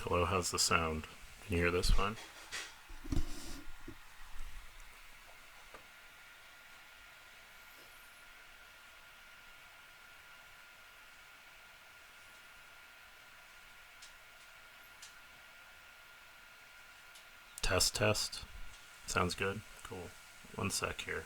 Hello, how's the sound? Can you hear this fine? Test, test. Sounds good. Cool. One sec here.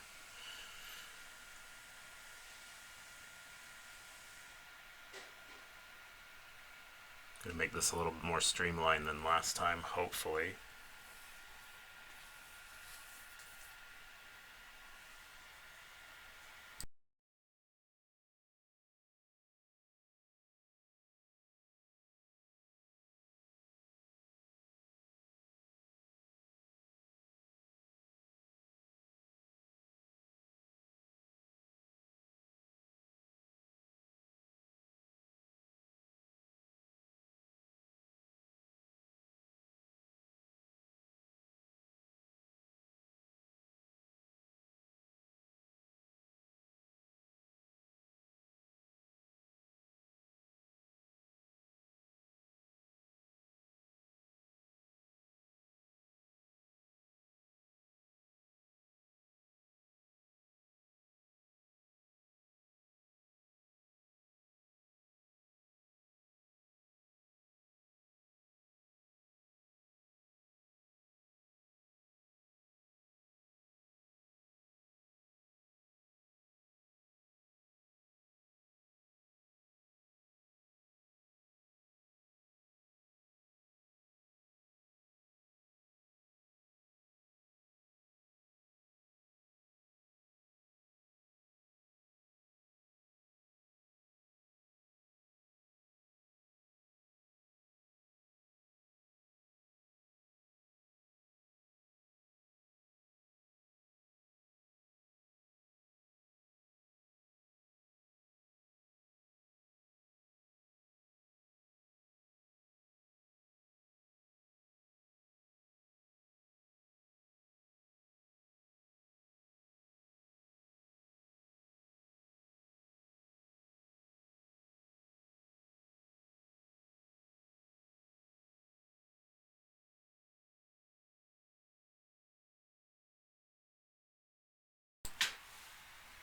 Gonna make this a little bit more streamlined than last time, hopefully.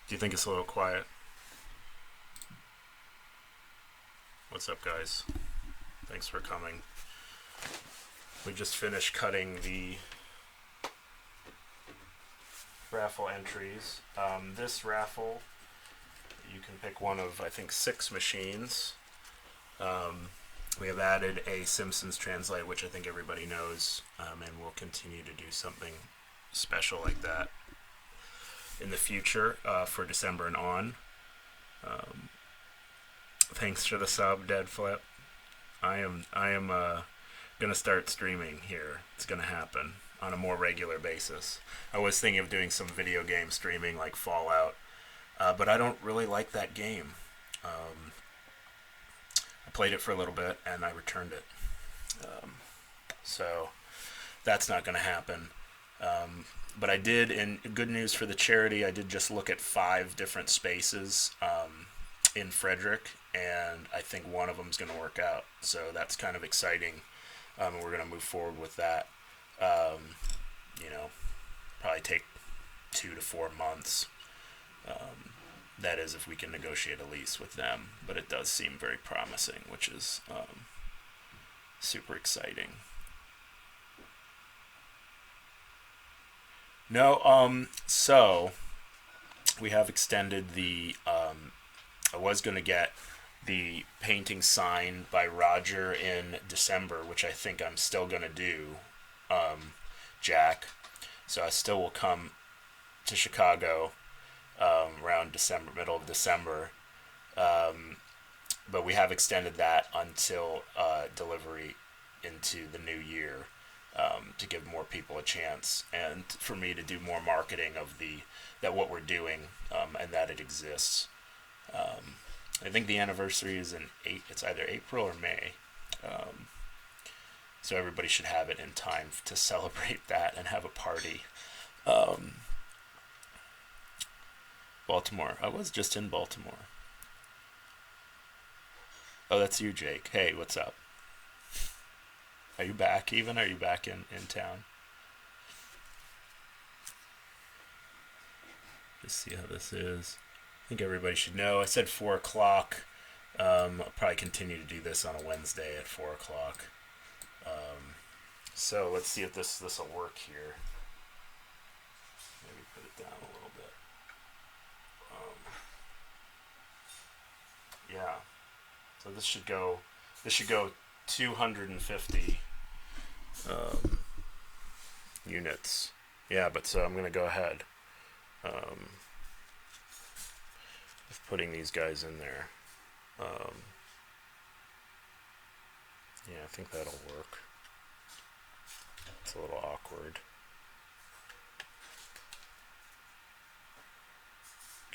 Do you think it's a little quiet? What's up, guys? Thanks for coming. We just finished cutting the raffle entries. This raffle, you can pick one of, I think, 6 machines. We have added a Simpsons Translate, which I think everybody knows, and we'll continue to do something special like that in the future for December and on. Thanks for the sub, Dead Flip. I am gonna start streaming here. It's gonna happen on a more regular basis. I was thinking of doing some video game streaming like Fallout, but I don't really like that game. I played it for a little bit and I returned it. So that's not going to happen. But I did, in good news for the charity, I did just look at 5 different spaces in Frederick, and I think one of them is going to work out. So that's kind of exciting. And we're going to move forward with that. You know, probably take 2 to 4 months. That is, if we can negotiate a lease with them. But it does seem very promising, which is super exciting. No, so we have extended the. I was going to get the painting signed by Roger in December, which I think I'm still going to do, Jack. So I still will come to Chicago around December, middle of December. But we have extended that until delivery into the new year, to give more people a chance and for me to do more marketing of that what we're doing, and that it exists. I think the anniversary is it's either April or May. So everybody should have it in time to celebrate that and have a party. Um, Baltimore. I was just in Baltimore. Oh, that's you, Jake. Hey, what's up? Are you back even? Are you back in town? Just see how this is. I think everybody should know. I said 4 o'clock. I'll probably continue to do this on a Wednesday at 4 o'clock. So let's see if this will work here. Maybe put it down a little bit. Yeah. So this should go. This should go 250 units. Yeah, but so I'm gonna go ahead with putting these guys in there. Yeah, I think that'll work. It's a little awkward.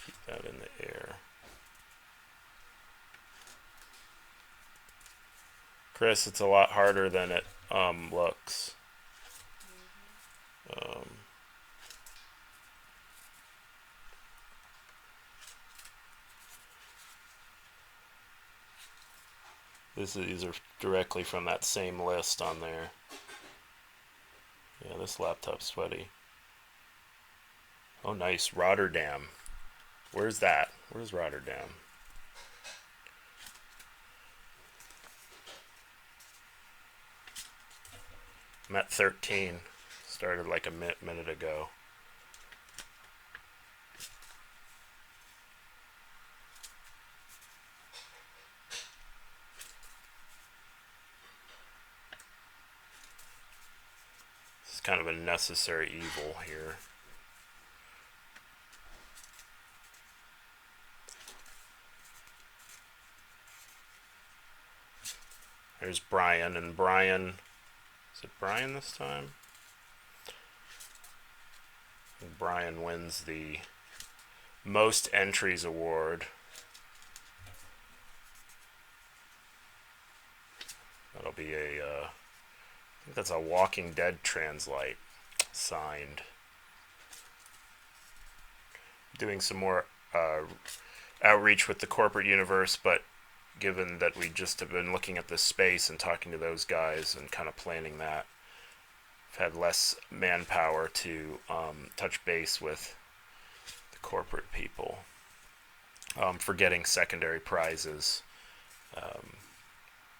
Keep that in the air. Chris, it's a lot harder than it looks. These are directly from that same list on there. Yeah, this laptop's sweaty. Oh, nice. Rotterdam. Where's that? Where's Rotterdam? I'm at 13. Started like a minute ago. This is kind of a necessary evil here. There's Brian, and Brian... Is it Brian this time? And Brian wins the Most Entries Award. That'll be a... I think that's a Walking Dead translate. Signed. Doing some more outreach with the corporate universe, but given that we just have been looking at this space and talking to those guys and kind of planning that, I've had less manpower to touch base with the corporate people for getting secondary prizes.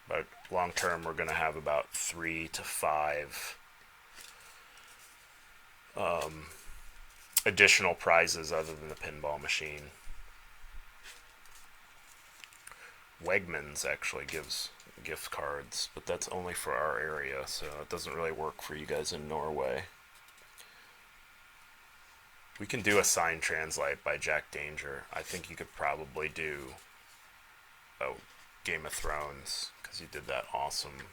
But long term, we're going to have about 3 to 5 additional prizes other than the pinball machine. Wegmans actually gives gift cards, but that's only for our area, so it doesn't really work for you guys in Norway. We can do a sign translate by Jack Danger. I think you could probably do Game of Thrones, because he did that awesome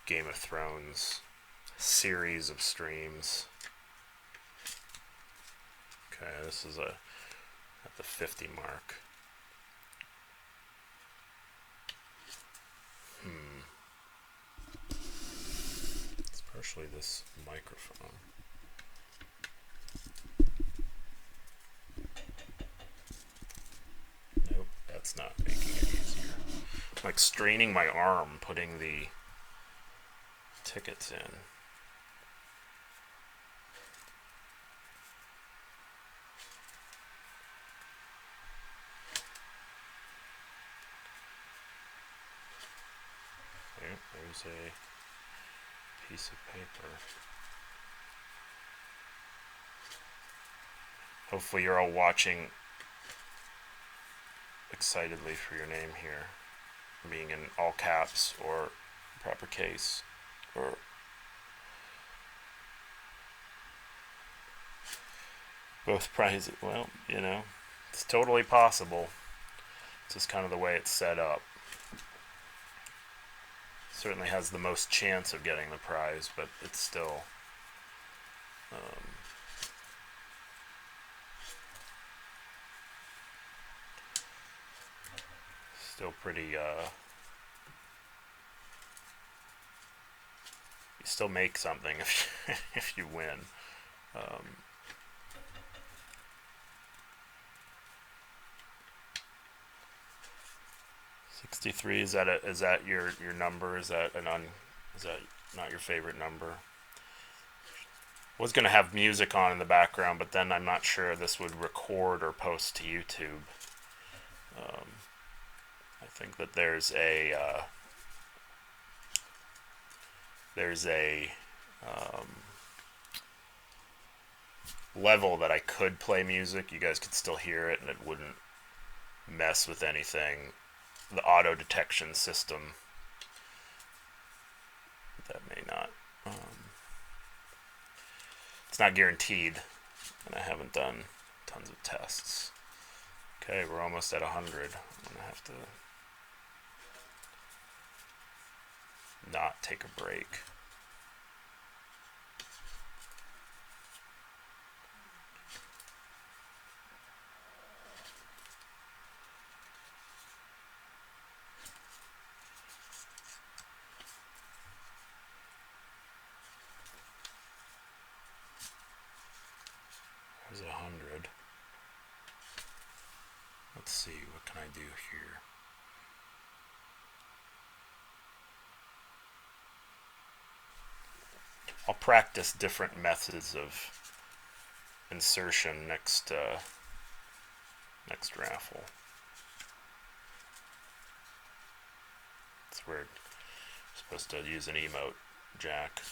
Game of Thrones series of streams. Okay, this is at the 50 mark. It's partially this microphone. Nope, that's not making it easier. I'm like straining my arm putting the tickets in. There's a piece of paper. Hopefully you're all watching excitedly for your name here, being in all caps or proper case, or both prizes. Well, you know, it's totally possible. It's just kind of the way it's set up. Certainly has the most chance of getting the prize, but it's still still pretty you still make something if you win. 63, is that your number? Is that Is that not your favorite number? Was going to have music on in the background, but then I'm not sure this would record or post to YouTube. I think that there's a level that I could play music. You guys could still hear it, and it wouldn't mess with anything. The auto detection system, that may not. It's not guaranteed, and I haven't done tons of tests. Okay, we're almost at 100. I'm gonna have to not take a break. There's 100. Let's see, what can I do here? I'll practice different methods of insertion next raffle. It's weird. I'm supposed to use an emote jack.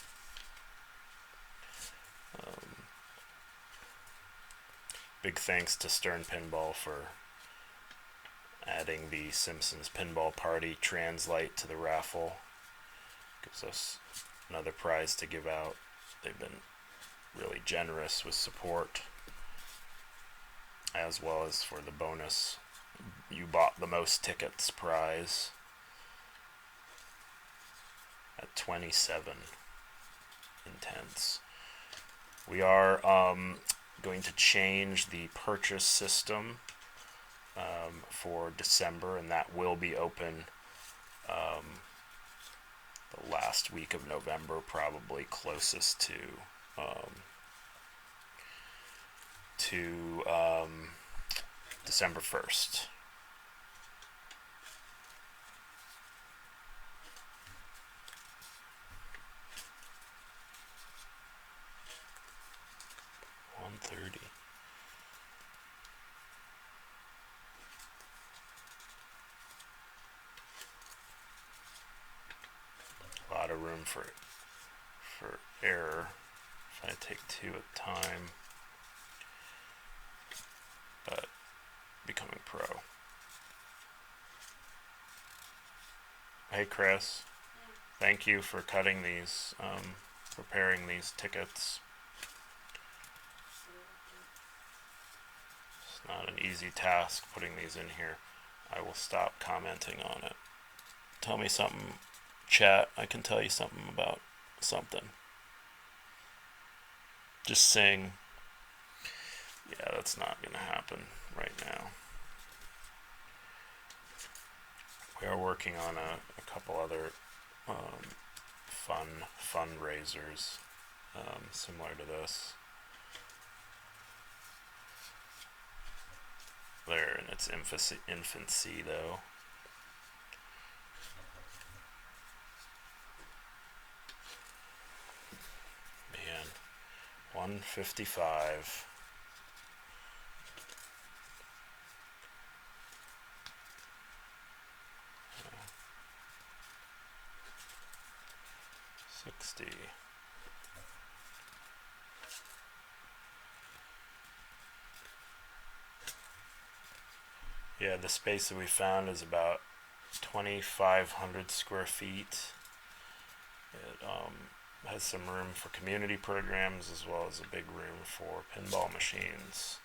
Big thanks to Stern Pinball for adding the Simpsons Pinball Party translate to the raffle. Gives us another prize to give out. They've been really generous with support, as well as for the bonus "You Bought the Most Tickets" prize at 27 intense. We are going to change the purchase system for December, and that will be open the last week of November, probably closest to December 1st. $130. A lot of room for error if I take two at a time, but becoming pro. Hey Chris, thank you for cutting these, preparing these tickets. It's not an easy task putting these in here. I will stop commenting on it. Tell me something, chat. I can tell you something about something. Just sing. Yeah, that's not going to happen right now. We are working on a couple other fun fundraisers similar to this. They're in its infancy though. Man, 155. Yeah, the space that we found is about 2,500 square feet. It has some room for community programs as well as a big room for pinball machines.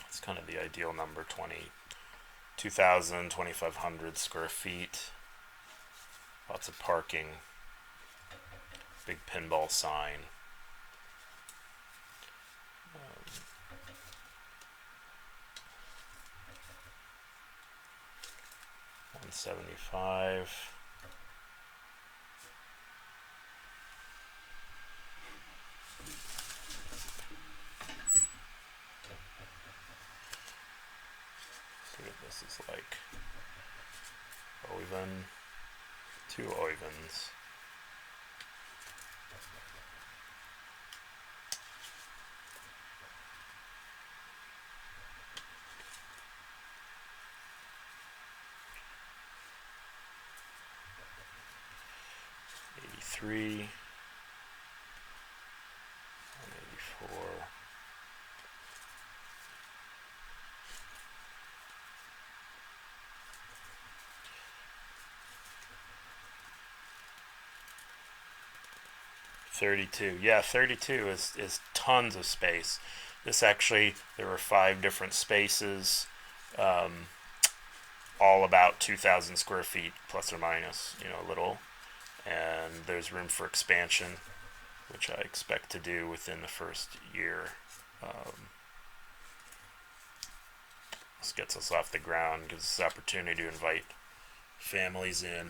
It's kind of the ideal number, 2,500 square feet. Lots of parking. Big pinball sign. 175. See what this is like. Oven, 2 Oivens. Three, 184. $32. Yeah, 32 is tons of space. This actually, there were 5 different spaces, all about 2,000 square feet, plus or minus, a little. And there's room for expansion, which I expect to do within the first year. This gets us off the ground, gives us the opportunity to invite families in,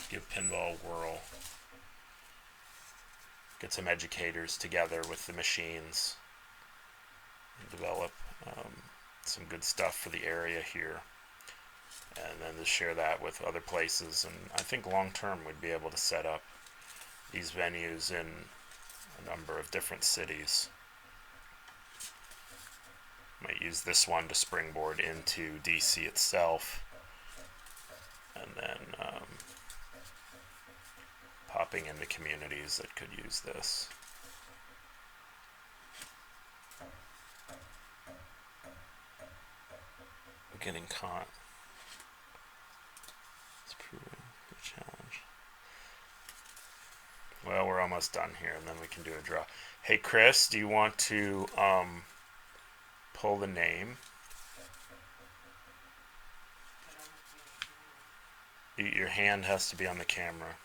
give pinball a whirl, get some educators together with the machines, and develop some good stuff for the area here. And then to share that with other places. And I think long term we'd be able to set up these venues in a number of different cities. Might use this one to springboard into DC itself, and then popping into communities that could use this. Getting caught. It's proving a challenge. Well, we're almost done here, and then we can do a draw. Hey, Chris, do you want to pull the name? Your hand has to be on the camera.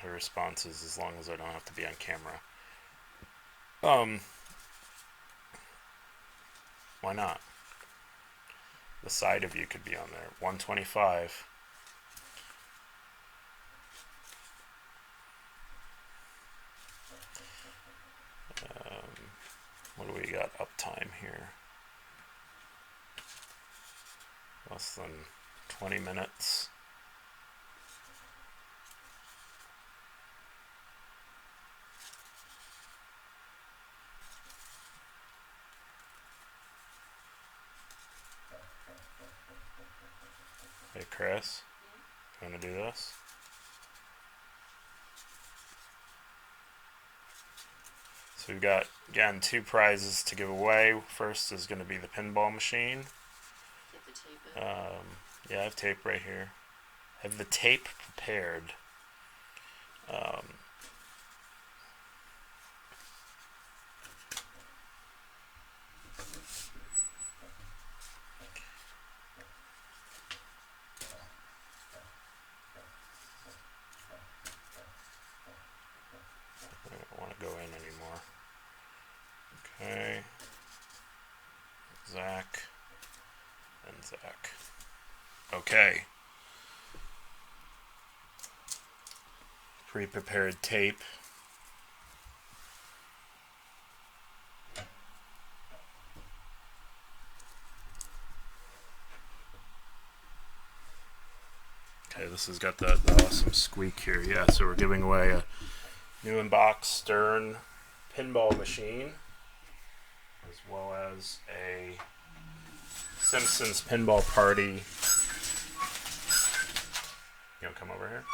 Her response is, as long as I don't have to be on camera. Why not? The side of you could be on there. 125. What do we got uptime here? Less than 20 minutes. Hey Chris, you want to do this? So we've got, again, 2 prizes to give away. First is going to be the pinball machine. Get the tape in. Yeah, I have tape right here. I have the tape prepared. I don't want to go in anymore. Okay. Zach and Zach. Okay. Pre-prepared tape. Okay, this has got the awesome squeak here. Yeah, so we're giving away a new in-box Stern pinball machine, as well as a Simpsons Pinball Party. You want to come over here?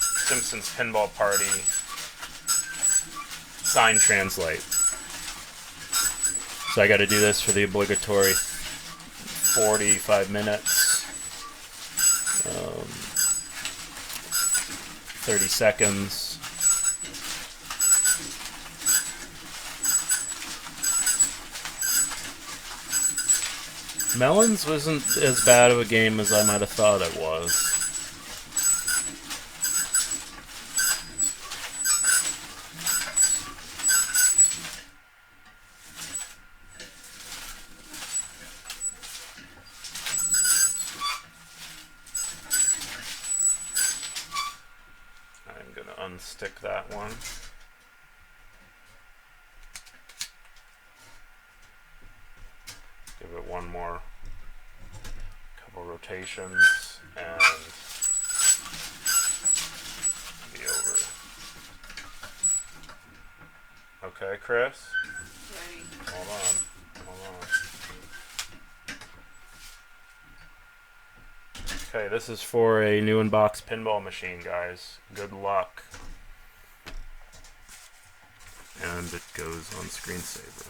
Simpsons Pinball Party sign translate. So I got to do this for the obligatory 45 minutes. 30 seconds. Melons wasn't as bad of a game as I might have thought it was. I'm gonna unstick that one. Give it one more couple rotations and be over. Okay, Chris? Ready. Hold on. Okay, this is for a new in-box pinball machine, guys. Good luck. And it goes on screensaver.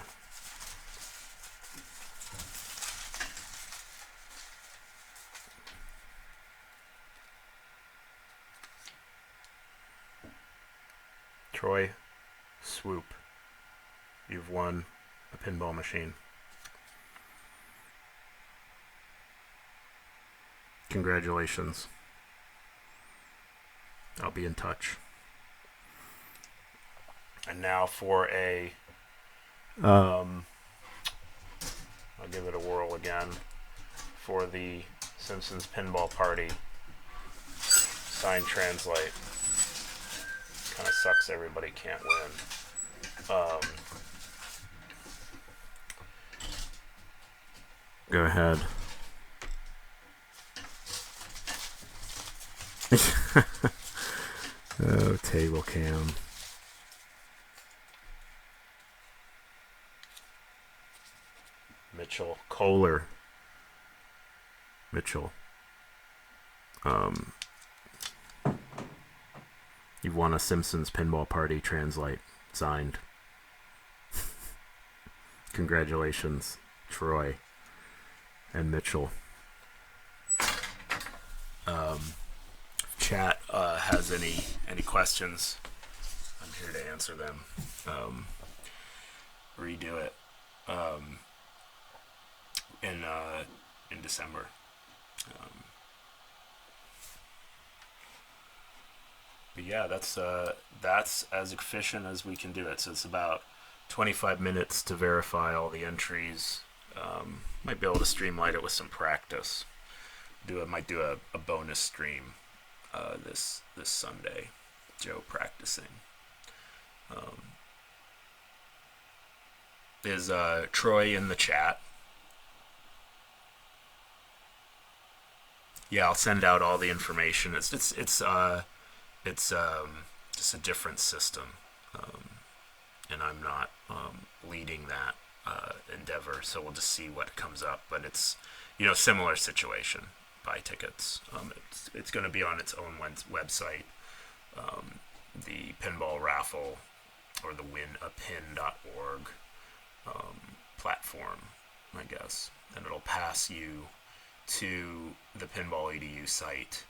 Troy, swoop. You've won a pinball machine. Congratulations. I'll be in touch. And now for I'll give it a whirl again for the Simpsons Pinball Party. Sign translate. Kind of sucks everybody can't win. Go ahead. Oh, table cam. Mitchell Kohler. Mitchell. You've won a Simpsons Pinball Party translate. Signed. Congratulations, Troy and Mitchell. Chat has any questions, I'm here to answer them. Redo it in December. But yeah, that's as efficient as we can do it. So it's about 25 minutes to verify all the entries. Might be able to streamline it with some practice. Might do a bonus stream this Sunday. Joe practicing. Is Troy in the chat? Yeah, I'll send out all the information. It's just a different system, and I'm not leading that endeavor. So we'll just see what comes up. But it's similar situation. Buy tickets. It's going to be on its own website. The Pinball Raffle or the winapin.org platform, I guess, and it'll pass you to the Pinball EDU site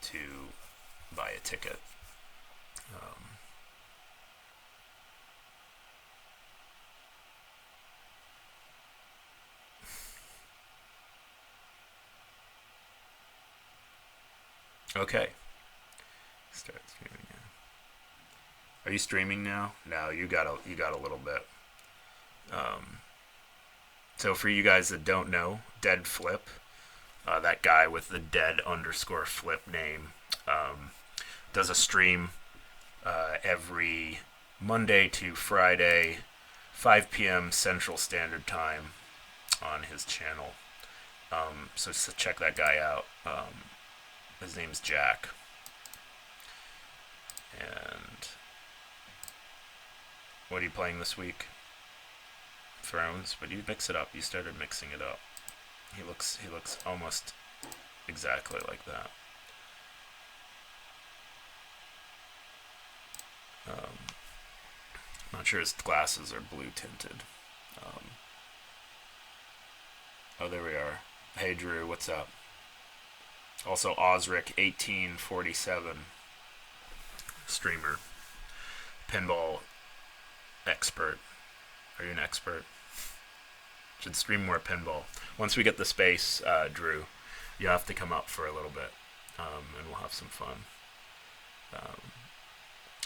to buy a ticket. Okay. Start streaming now. Are you streaming now? No, you got a little bit. So for you guys that don't know, Dead Flip, that guy with the dead_flip name, does a stream every Monday to Friday, 5 p.m. Central Standard Time on his channel. So check that guy out. His name's Jack. And what are you playing this week? Thrones, but you mix it up. You started mixing it up. He looks almost exactly like that. Not sure his glasses are blue tinted. Oh, there we are. Hey Drew, what's up? Also Osric 1847, streamer, pinball expert. Are you an expert? Should stream more pinball. Once we get the space, Drew, you have to come up for a little bit, and we'll have some fun.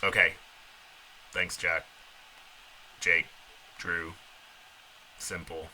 Okay. Thanks, Jack. Jake, Drew, Simple.